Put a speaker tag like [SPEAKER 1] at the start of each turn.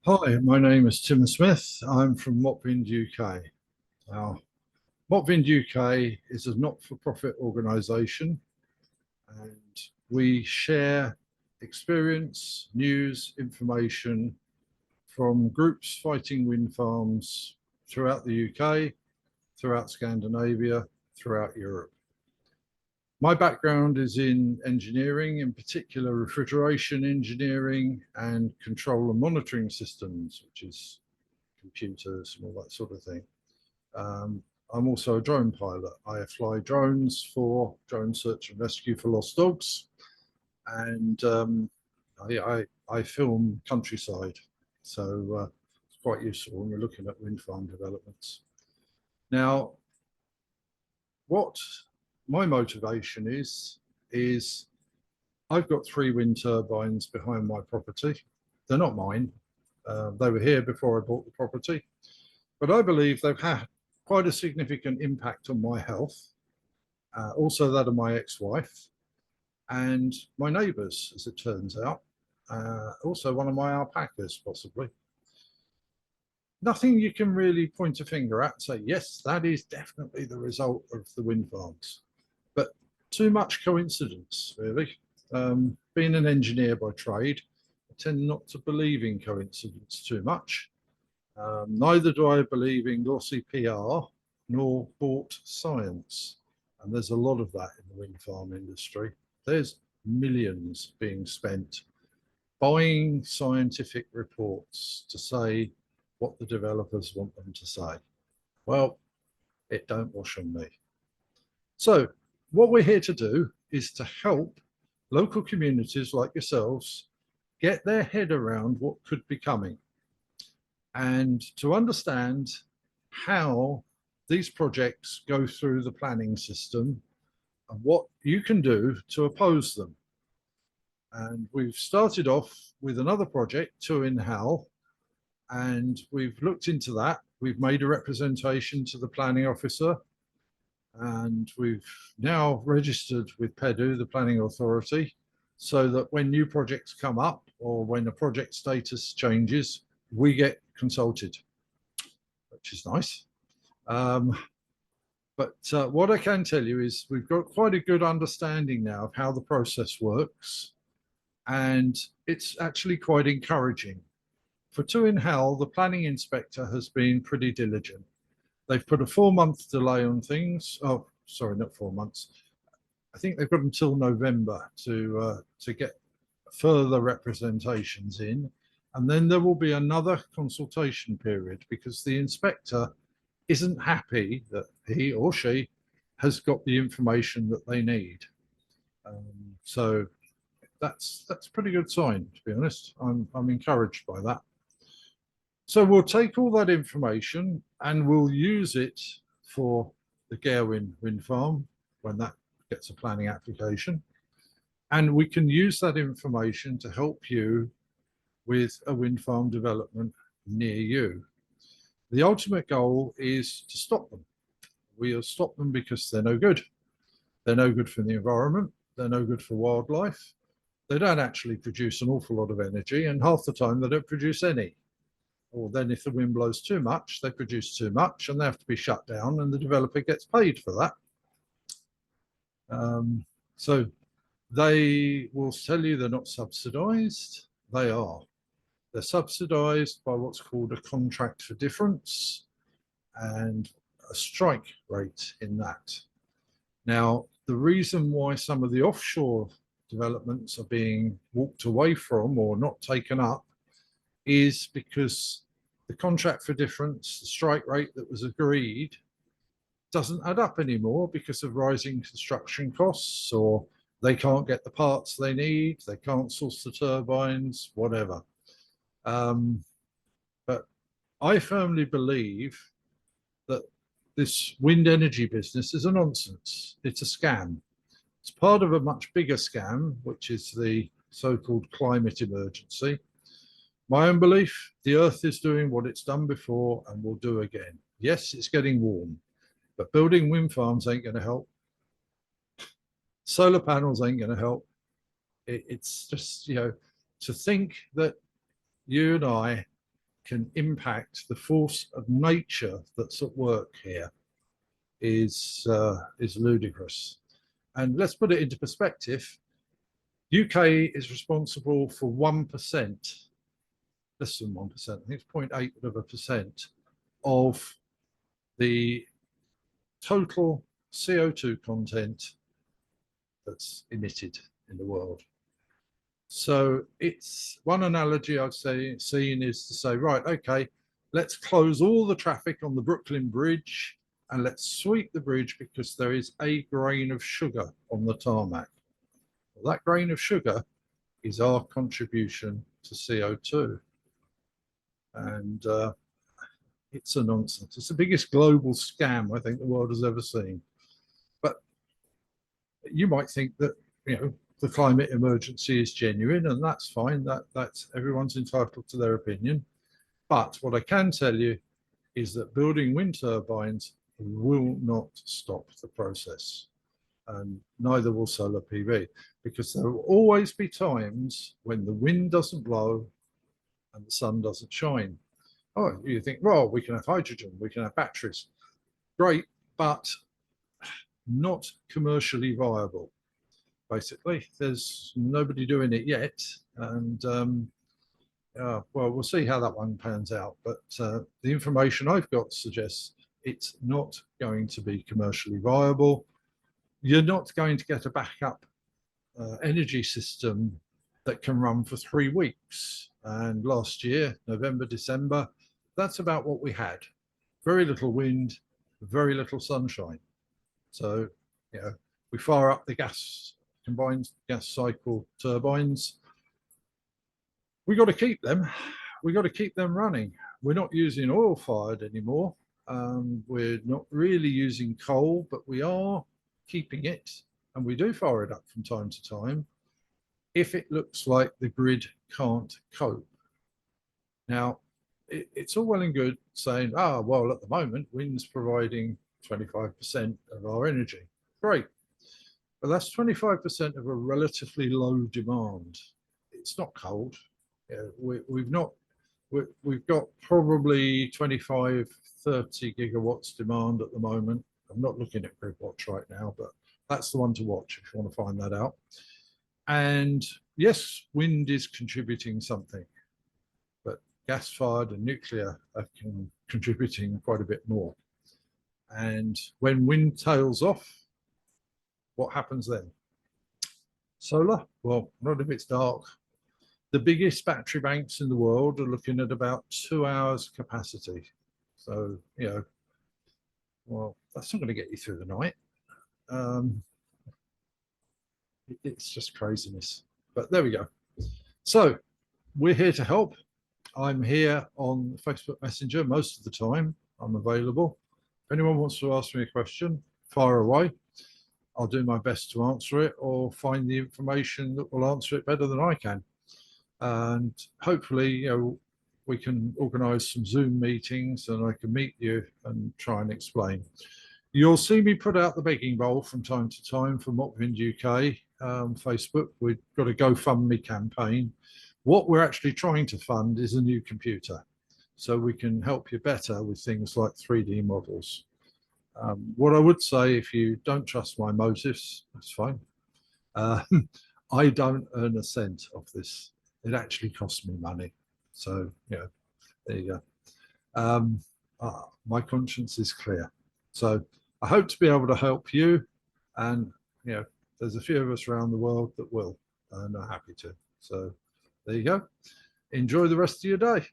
[SPEAKER 1] Hi, my name is Tim Smith. I'm from MotVind UK. Now, MotVind UK is a not-for-profit organisation, and we share experience, news, information from groups fighting wind farms throughout the UK, throughout Scandinavia, throughout Europe. My background is in engineering, in particular refrigeration engineering and control and monitoring systems, which is computers and all that sort of thing. I'm also a drone pilot. I fly drones for drone search and rescue for lost dogs, and I film countryside, so it's quite useful when we're looking at wind farm developments. Now, what my motivation is I've got 3 wind turbines behind my property. They're not mine. They were here before I bought the property, but I believe they've had quite a significant impact on my health, also that of my ex-wife and my neighbours, as it turns out, also one of my alpacas, possibly. Nothing you can really point a finger at and say, yes, that is definitely the result of the wind farms, but too much coincidence, really. Being an engineer by trade, I tend not to believe in coincidence too much. Neither do I believe in glossy PR nor bought science. And there's a lot of that in the wind farm industry. There's millions being spent buying scientific reports to say what the developers want them to say. Well, it don't wash on me. So what we're here to do is to help local communities like yourselves get their head around what could be coming, and to understand how these projects go through the planning system and what you can do to oppose them. And we've started off with another project, 2 in Hull, and we've looked into that. We've made a representation to the planning officer, and we've now registered with PEDU, the planning authority, so that when new projects come up or when a project status changes, we get consulted, which is nice. But what I can tell you is we've got quite a good understanding now of how the process works, and it's actually quite encouraging. For 2 in Hull, the planning inspector has been pretty diligent. They've put a 4-month delay on things. Oh, sorry, not 4 months. I think they've got until November to get further representations in, and then there will be another consultation period because the inspector isn't happy that he or she has got the information that they need. So that's a pretty good sign, to be honest. I'm encouraged by that. So we'll take all that information and we'll use it for the Garwin wind farm when that gets a planning application. And we can use that information to help you with a wind farm development near you. The ultimate goal is to stop them. We'll stop them because they're no good. They're no good for the environment. They're no good for wildlife. They don't actually produce an awful lot of energy, and half the time they don't produce any. Or then if the wind blows too much, they produce too much and they have to be shut down, and the developer gets paid for that. So they will tell you they're not subsidized. They are. They're subsidized by what's called a contract for difference and a strike rate in that. Now, the reason why some of the offshore developments are being walked away from or not taken up is because the contract for difference, the strike rate that was agreed, doesn't add up anymore because of rising construction costs, or they can't get the parts they need, they can't source the turbines, whatever. But I firmly believe that this wind energy business is a nonsense. It's a scam. It's part of a much bigger scam, which is the so-called climate emergency. My own belief, the Earth is doing what it's done before and will do again. Yes, it's getting warm, but building wind farms ain't going to help. Solar panels ain't going to help. It's just, to think that you and I can impact the force of nature that's at work here is ludicrous. And let's put it into perspective. UK is responsible for 1%, less than 1%, I think it's 0.8% of the total CO2 content that's emitted in the world. So it's one analogy I've seen is to say, right, okay, let's close all the traffic on the Brooklyn Bridge and let's sweep the bridge because there is a grain of sugar on the tarmac. Well, that grain of sugar is our contribution to CO2. And it's a nonsense. It's the biggest global scam I think the world has ever seen. But you might think that, you know, the climate emergency is genuine, and that's fine. That's everyone's entitled to their opinion. But what I can tell you is that building wind turbines will not stop the process, and neither will solar PV, because there will always be times when the wind doesn't blow and the sun doesn't shine. Oh, you think, well, we can have hydrogen, we can have batteries. Great, but not commercially viable. Basically, there's nobody doing it yet, and well, we'll see how that one pans out. But the information I've got suggests it's not going to be commercially viable. You're not going to get a backup energy system that can run for 3 weeks. And last year, November, December, that's about what we had. Very little wind, very little sunshine. So, you know, we fire up the combined gas cycle turbines. We got to keep them. We got to keep them running. We're not using oil fired anymore. We're not really using coal, but we are keeping it, and we do fire it up from time to time if it looks like the grid can't cope. Now, it's all well and good saying, well, at the moment, wind's providing 25% of our energy. Great. But that's 25% of a relatively low demand. It's not cold. We've got probably 25, 30 gigawatts demand at the moment. I'm not looking at GridWatch right now, but that's the one to watch if you want to find that out. And yes, wind is contributing something, but gas-fired and nuclear are contributing quite a bit more. And when wind tails off, what happens then? Solar? Well, not if it's dark. The biggest battery banks in the world are looking at about 2 hours capacity. So, you know, well, that's not going to get you through the night. It's just craziness. But there we go. So we're here to help. I'm here on Facebook Messenger most of the time. I'm available. If anyone wants to ask me a question, fire away. I'll do my best to answer it or find the information that will answer it better than I can. And hopefully, you know, we can organise some Zoom meetings and I can meet you and try and explain. You'll see me put out the begging bowl from time to time for MotVind UK, Facebook. We've got a GoFundMe campaign. What we're actually trying to fund is a new computer, so we can help you better with things like 3D models. What I would say, if you don't trust my motives, that's fine. I don't earn a cent off this. It actually costs me money. So, you know, there you go. My conscience is clear. So I hope to be able to help you. And, you know, there's a few of us around the world that will and are happy to. So there you go. Enjoy the rest of your day.